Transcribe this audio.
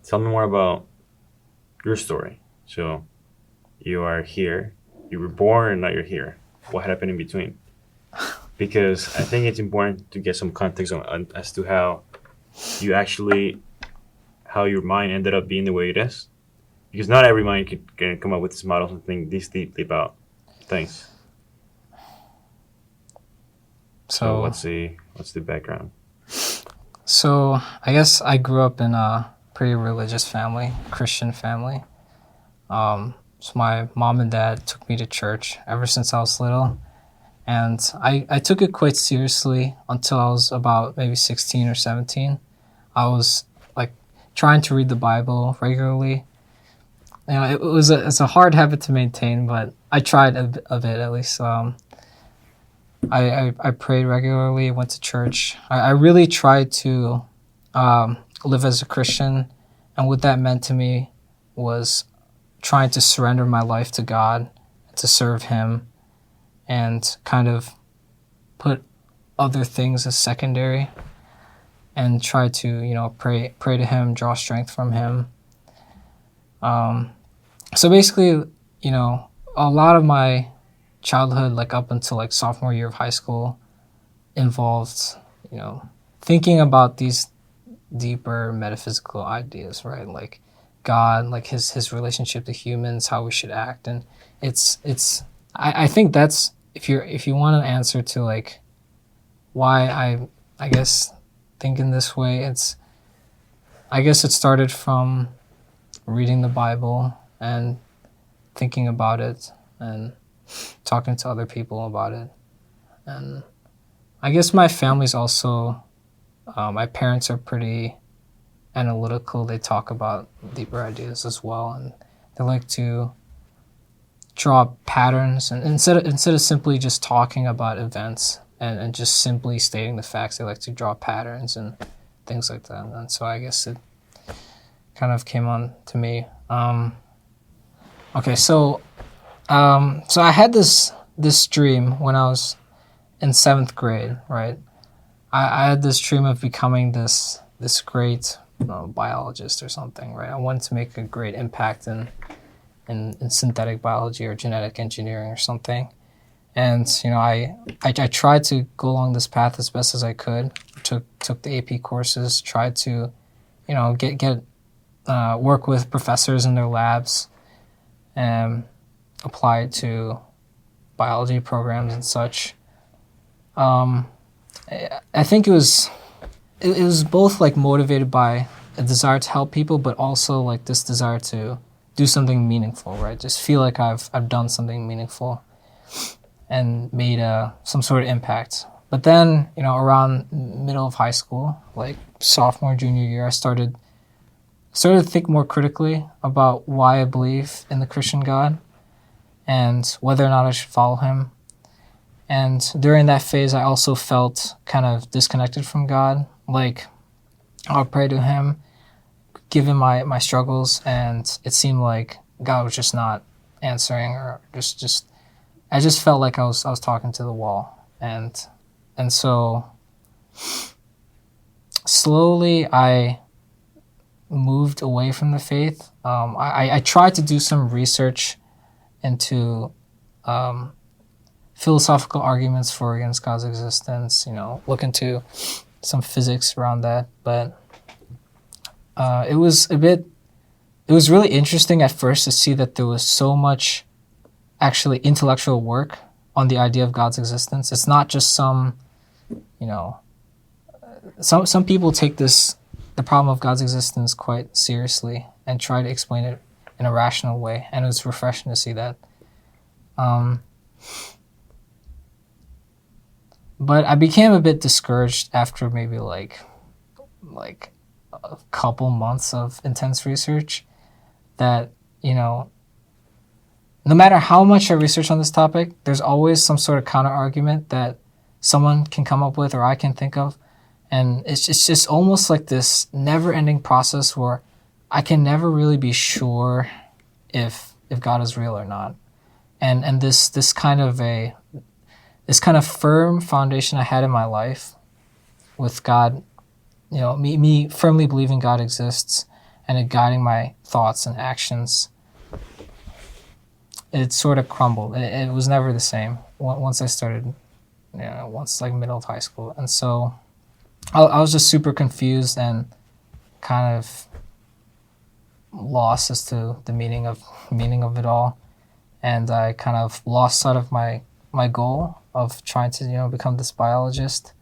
tell me more about your story. So you are here, you were born, and now you're here. What happened in between? Because I think it's important to get some context on as to how you actually how your mind ended up being the way it is. Because not every mind can come up with this models and think this deeply about things. So So, what's the background? so I guess I grew up in a pretty religious family, Christian family. So my mom and dad took me to church ever since I was little. And I took it quite seriously until I was about maybe 16 or 17. I was like trying to read the Bible regularly. It's a hard habit to maintain, but I tried a bit at least. I prayed regularly, went to church. I really tried to live as a Christian, and what that meant to me was trying to surrender my life to God, to serve Him, and kind of put other things as secondary, and try to pray to Him, draw strength from Him. So basically, a lot of my childhood, like up until like sophomore year of high school, involved, thinking about these deeper metaphysical ideas, right? Like God, like his relationship to humans, how we should act, and I think that's if you want an answer to like why I guess think in this way, I guess it started from reading the Bible and thinking about it and talking to other people about it. And I guess my family's also, my parents are pretty analytical. They talk about deeper ideas as well, and they like to draw patterns. And instead of simply just talking about events and just simply stating the facts, they like to draw patterns and things like that. And so I guess it kind of came on to me. Okay, so I had this dream when I was in seventh grade, right? I had this dream of becoming this great biologist or something, right? I wanted to make a great impact in synthetic biology or genetic engineering or something. And I tried to go along this path as best as I could. Took the AP courses, tried to get work with professors in their labs, and apply it to biology programs and such. I think it was both like motivated by a desire to help people, but also like this desire to do something meaningful, right? Just feel like I've done something meaningful and made some sort of impact. But then, around middle of high school, like sophomore, junior year, I started to think more critically about why I believe in the Christian God and whether or not I should follow Him. And during that phase, I also felt kind of disconnected from God. Like, I'll pray to Him, given my struggles, and it seemed like God was just not answering, or I just felt like I was talking to the wall. And so slowly I moved away from the faith. I tried to do some research into philosophical arguments for or against God's existence, look into some physics around that. But it was really interesting at first to see that there was so much actually intellectual work on the idea of God's existence. It's not just some people take the problem of God's existence quite seriously and try to explain it in a rational way, and it was refreshing to see that. But I became a bit discouraged after maybe like a couple months of intense research that, no matter how much I research on this topic, there's always some sort of counter argument that someone can come up with or I can think of. And it's just almost like this never-ending process where I can never really be sure if God is real or not. And this kind of firm foundation I had in my life with God, me firmly believing God exists and it guiding my thoughts and actions, it sort of crumbled. It was never the same once I started, once like middle of high school. And so I was just super confused and kind of lost as to the meaning of it all. And I kind of lost sight of my goal of trying to become this biologist.